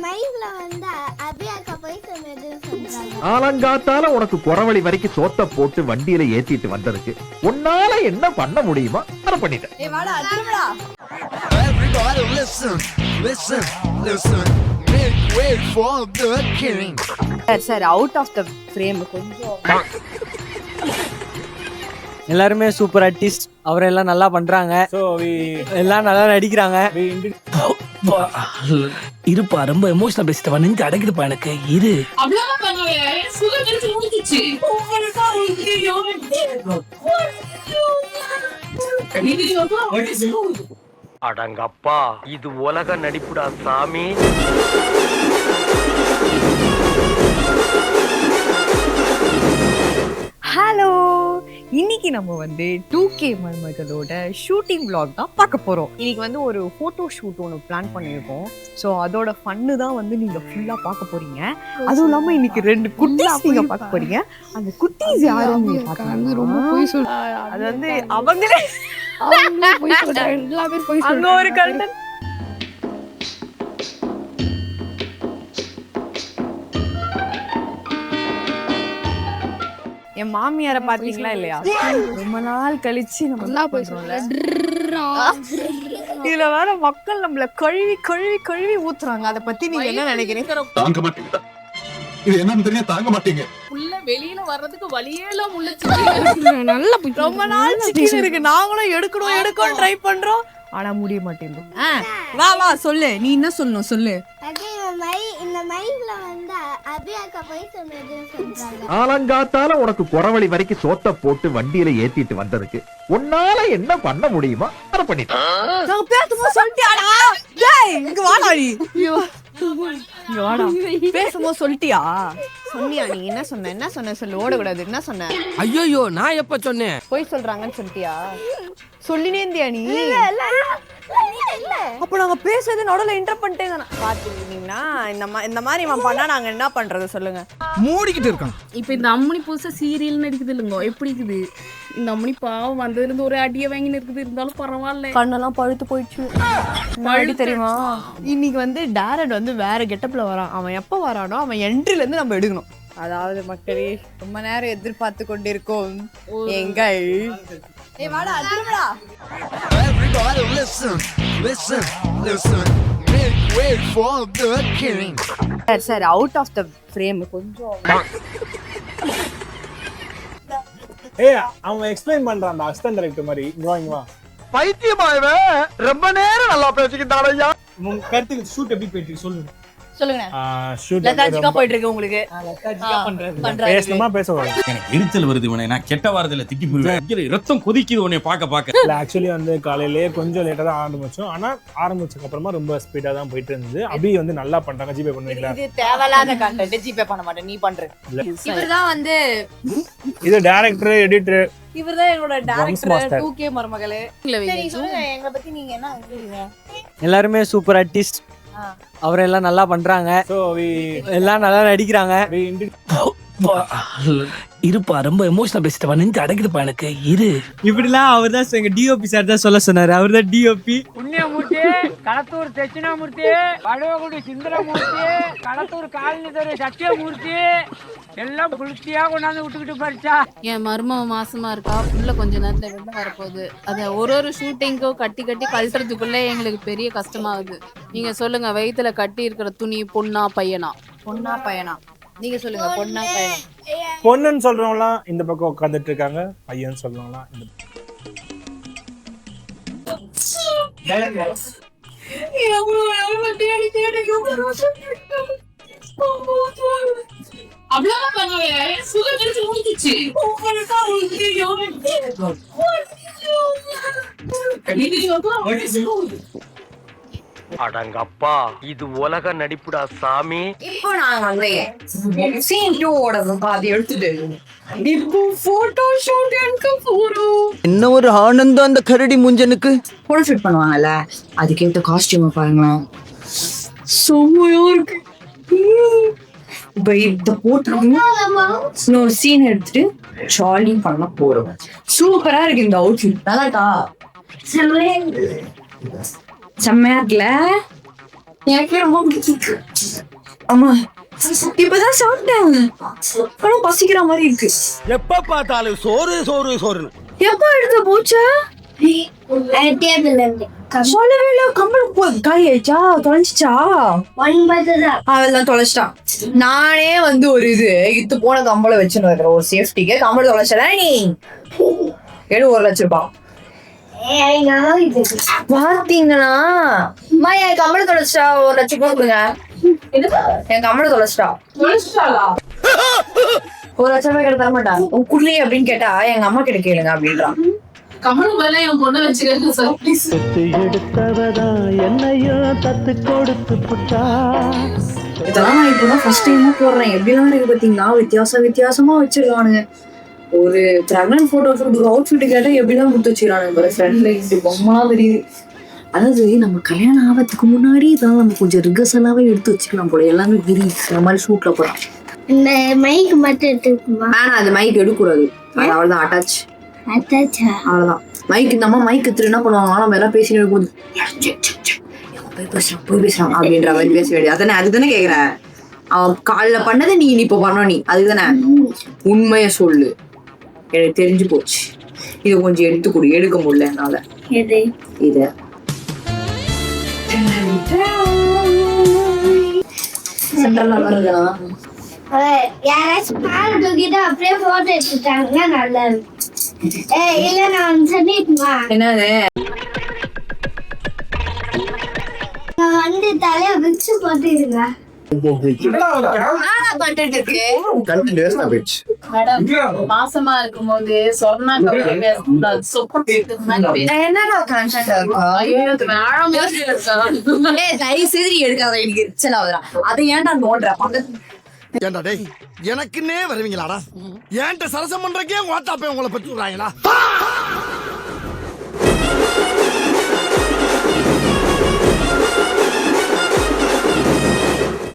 மைக்ல வந்து அபியாக்கா போய் சொன்னதுன்னு சொல்றாங்க. ஆலங்காத்தால உனக்கு குறவழி வரைக்கும் சோத்த போட்டு வண்டியில ஏத்திட்டு வந்ததுக்கு உன்னால என்ன பண்ண முடியுமா அதை பண்ணிட்டேன். Everybody listen, listen, listen. Make way for the king. Sir out of the frame கொஞ்சம். எல்லாருமே சூப்பர் ஆர்டிஸ்ட், அவரெல்லாம் நல்லா பண்றாங்க. எல்லாம் நல்லா நடிக்கிறாங்க. இருப்பா, ரொம்ப எமோஷனல் பேசிட்டவா, நெஞ்சு அடங்கிடுப்பா எனக்கு. இரு அடங்கப்பா, இது உலக நடிப்புடா சாமி. ஹலோ, இன்னைக்கு நம்ம வந்து 2K மருமகளோட ஷூட்டிங் vlog தான் பார்க்க போறோம். இன்னைக்கு வந்து ஒரு போட்டோ ஷூட் ஒன்று பிளான் பண்ணியிருக்கோம். ஸோ அதோட ஃபன்னு தான் வந்து நீங்க ஃபுல்லா பார்க்க போறீங்க. அதுவும் இல்லாம இன்னைக்கு 2 குட்டீஸ் நீங்க பார்க்க போறீங்க. அந்த குட்டீஸ் யாரும் நீங்க பார்க்கணும். ரொம்ப போய் சொல்றாங்க. அது வந்து அவங்களே போய் சொல்றாங்க. எல்லாமே போய் சொல்றாங்க. அங்க ஒரு கல்டன். என் மாமியார பாத்தீங்களா இல்லையா? ரொம்ப நாள் கழிச்சு நம்ம போயிடுறோம்ல. இதுல வேற மக்கள் நம்மள கழுவி கழுவி கழுவி ஊத்துறாங்க. அத பத்தி நீங்க என்ன நினைக்கிறீங்க? தாங்க மாட்டீங்க. இது என்னன்னு தெரியும், தாங்க மாட்டீங்க. உள்ள வெளியில வர்றதுக்கு வழியே எல்லாம் முள்ள நல்லா ரொம்ப நாள் சிக்கன் இருக்கு. நாங்களும் எடுக்கணும் ட்ரை பண்றோம். ஆனா முடிய மாட்டேங்குது. வா வா சொல்லு, நீ என்ன சொல்லணும் சொல்லு. இந்த மைக்ல வந்து அபியாக்கா போய் சொன்னதுன்னு சொல்றாங்க. ஆலங்காத்தால உனக்கு குறவழி வரைக்கும் சோத்த போட்டு வண்டியில ஏத்திட்டு வந்ததுக்கு உன்னால என்ன பண்ண முடியுமா அதை பண்ணிட்டேன். நான் பேசும்போது சொல்லிட்டியாடா? டேய் இங்க வாடா நீ. இங்க வாடா. பேசும்போது சொல்லிட்டியா? சொன்னியா? நீ என்ன சொன்ன சொல்லு. ஓடக்கூடாது. என்ன சொன்ன? ஐயோ, நான் எப்ப சொன்னேன்? போய் சொல்றாங்கன்னு சொல்லிட்டியா? சொல்லினே இருந்தியா நீ? அப்ப நாங்க பேசுறது நடுவுல இன்டர் பண்ணிட்டே தானே பாத்துக்கிட்டீங்கன்னா இந்த மாதிரி இவன் பண்ணா நாங்க என்ன பண்றது சொல்லுங்க? மூடிக்கிட்டு இருக்கான். இப்ப இந்த அம்மனி புதுசா சீரியல் நடிக்குது இல்லைங்க, எப்படி இருக்குது இந்த அம்மனி? பாவம் வந்ததுல இருந்து ஒரு அடியை வாங்கின்னு இருக்குது. இருந்தாலும் பரவாயில்ல, கண்ணெல்லாம் பழுத்து போயிடுச்சு. மறுபடி தெரியுமா, இன்னைக்கு வந்து டேரக்ட் வந்து வேற கெட்டப்ல வரான். அவன் எப்ப வரானோ அவன் என்ட்ரில இருந்து நம்ம எடுக்கணும். அதாவது மக்களே, ரொம்ப நேரம் எதிர்பார்த்து கொண்டிருக்கோம் எங்கள் Everybody listen, listen, listen. Make way for the king. Sir out of the frame கொஞ்சம். அவன் எக்ஸ்பிளைன் பண்றான் அந்த அசிஸ்டன்ட் டைரக்டர் மாதிரி. இங்க வா பைத்தியமாயவே ரொம்ப நேரம் நல்லா பேசிக்கிட்டான் ஐயா. கருத்துக்கு ஷூட் எப்படி போயிட்டு சொல்லுங்க. சொல்லுங்க. ஷூட் லதாஜிகா போயிட்டு இருக்கு உங்களுக்கு. பேசணுமா பேசவா? எனக்கு எரிச்சல் வருது. நான் கெட்ட வாரத்துல திக்கி போயிடுவேன். ரத்தம் கொதிக்குது உன்னை பார்க்க. ஆக்சுவலி வந்து காலையிலேயே கொஞ்சம் லேட்டா தான் ஆரம்பிச்சோம். ஆனா ஆரம்பிச்சதுக்கு அப்புறமா ரொம்ப ஸ்பீடா தான் போயிட்டு இருந்தது. அபி வந்து நல்லா பண்றாங்க. ஜிபே பண்ணுவீங்களா? இது தேவையில்லாத கண்டென்ட். ஜிபே பண்ண மாட்டேன், நீ பண்ற. இவர்தான் வந்து இது டைரக்டர், எடிட்டர். இவர்தான் எங்களோட டைரக்டர் 2K மருமகளே. சரி சொல்லுங்க, எங்களை பத்தி நீங்க என்ன நினைக்கிறீங்க? எல்லாருமே சூப்பர் ஆர்டிஸ்ட், அவரெல்லாம் நல்லா பண்றாங்க. எல்லாம் நல்லா நடிக்கிறாங்க. இருப்பா, ரொம்ப எமோஷனல் பேசிட்டவா, நெஞ்சு அடங்கிடுப்பா எனக்கு. இரு இப்படிலாம் அவர் தான் எங்க டிஓபி சார் தான் சொல்ல சொன்னாரு. அவர் தான் டிஓபி. புண்ணியமூர்த்தி, களத்தூர் தட்சிணாமூர்த்தி, வடுவகுடி சுந்தரமூர்த்தி, களத்தூர் காலனிதரு சத்தியமூர்த்தி எல்லாம் குளிர்ச்சியா கொண்டாந்து விட்டுக்கிட்டு பறிச்சா. என் மருமக மாசமா இருக்கா, புள்ள கொஞ்ச நேரத்துல வெளில வரப்போகுது. அத ஒரு ஷூட்டிங்கும் கட்டி கழட்டுறதுக்குள்ள எங்களுக்கு பெரிய கஷ்டமாகுது. நீங்க சொல்லுங்க, வயித்துல கட்டி இருக்கிற துணி பொண்ணா பையனா? பொண்ணா பையனா? நீங்க சொல்லுங்க. பொண்ணா பையனா? பொண்ணுன்னு சொல்றவங்களாம் இந்த பக்கம் உட்காந்துட்டு இருக்காங்க. பையன் சொல்றவங்களாம் இந்த அடங்கப்பா, இது உலக நடிப்புடா சாமி. இப்போ நாங்க வந்து சீன் 2 ஓடது பாதி எடுத்துட்டு இப்போ போட்டோ ஷூட் எடுக்க போறோம். என்ன ஒரு ஆனந்தம் அந்த கரடி முஞ்சனுக்கு. போட்டோ ஷூட் பண்ணுவாங்கல்ல, அதுக்கேற்ற காஸ்டியூம் பாருங்களேன், செம்மையா இருக்கு. இப்போ இந்த போட்டோ இன்னொரு சீன் எடுத்துட்டு ஷாலிங் பண்ண போறோம். சூப்பரா இருக்கு இந்த அவுட்ஃபிட். நல்லா இருக்கா? செம்மையா இருக்குல்ல? எனக்கு ரொம்ப பிடிச்சிருக்கு. ஆமா இப்பதான் சாப்பிட்டேன். ஆனா பசிக்கிற மாதிரி இருக்கு. எப்ப பார்த்தாலும் சோறு சோறு சோறுன்னு. எப்ப எடுத்து போச்சா? டேபிள்ல இருந்து சொல்லவே இல்ல. கம்மல் காலி ஆயிடுச்சா? தொலைஞ்சிச்சா? 9 தான். அவெல்லாம் தொலைச்சிட்டான். நானே வந்து ஒரு இது போன கம்பளை வச்சுன்னு வைக்கிறேன் ஒரு சேஃப்டிக்கு. கம்பளை தொலைச்சல நீ எடு 1 லட்சம் ரூபாய். எங்க அம்மா இது பாத்தீங்கன்னா அம்மா என் கம்பளை தொலைச்சிட்டா 1 லட்சம் ரூபாய் கொடுங்க. என் கம்பளை தொலைச்சிட்டா 1 லட்சம் ரூபாய் கிட்ட தர மாட்டான். உன் குள்ளி அப்படின்னு கேட்டா எங்க அம்மா கிட்ட கேளுங்க அப்படின்றான். கமல் மேல என் பொண்ணு வச்சுக்கோங்க சார் ப்ளீஸ். இதெல்லாம் நான் இப்பதான் ஃபர்ஸ்ட் டைமா போடுறேன். எப்படிலாம் இருக்கு பாத்தீங்கன்னா வித்தியாசமா வச்சிருக்கானுங்க. ஒரு பிரெக்னன்ட் போட்டோ ஷூட்டுக்கு அவுட்ஃபிட் கேட்டா எப்படிலாம் கொடுத்து வச்சிருக்கானுங்க. ஃப்ரெண்ட்ல இப்படி பொம்மெல்லாம் தெரியுது. அதாவது நம்ம கல்யாணம் ஆகிறதுக்கு முன்னாடி இதெல்லாம் நம்ம கொஞ்சம் ரிகர்சலாவே எடுத்து வச்சுக்கலாம் போல. எல்லாமே தெரியுது இந்த மாதிரி ஷூட்ல போறோம். இந்த மைக் மட்டும் எடுத்துக்குமா? வேணாம் அது மைக் எடுக்கூடாது. அது அவ்வளவுதான் அட்டாச். அவ்வளவுதான் மைக். இந்த அம்மா மைக் எடுத்துட்டு என்ன பண்ணுவாங்க? நம்ம எல்லாம் பேசிட்டு இருக்கும்போது போய் பேசுறான் அப்படின்ற மாதிரி பேச வேண்டியது. அதுதானே கேக்குறேன். அவன் காலைல பண்ணதை நீ இப்ப பண்ண நீ அதுதானே உண்மைய சொல்லு. எனக்கு தெரிஞ்சு போச்சு. இதை கொஞ்சம் எடுத்து கொடு. எடுக்க முடியல என்னால. இத யாராச்சும் பால் தூக்கிட்டு அப்படியே போட்டோ எடுத்துட்டாங்க. நல்லா இருக்கு. இல்ல நான் சொல்லிட்டுமா என்னது வந்து தலைய விச்சு போட்டுருங்க. மாசமா இருக்கும் போது சொன்னா என்னடா கன்சென்ட் எடுக்காத. எனக்கு எரிச்சல் ஆகுதுடா. அதை ஏன்டா நோடுற பக்கத்து ஏன்டா டேய் எனக்குன்னே வருவீங்களாடா? ஏன்ட்ட சரசம் பண்றக்கே ஓட்டாப்பே உங்களை பத்தி விடுறாங்களா?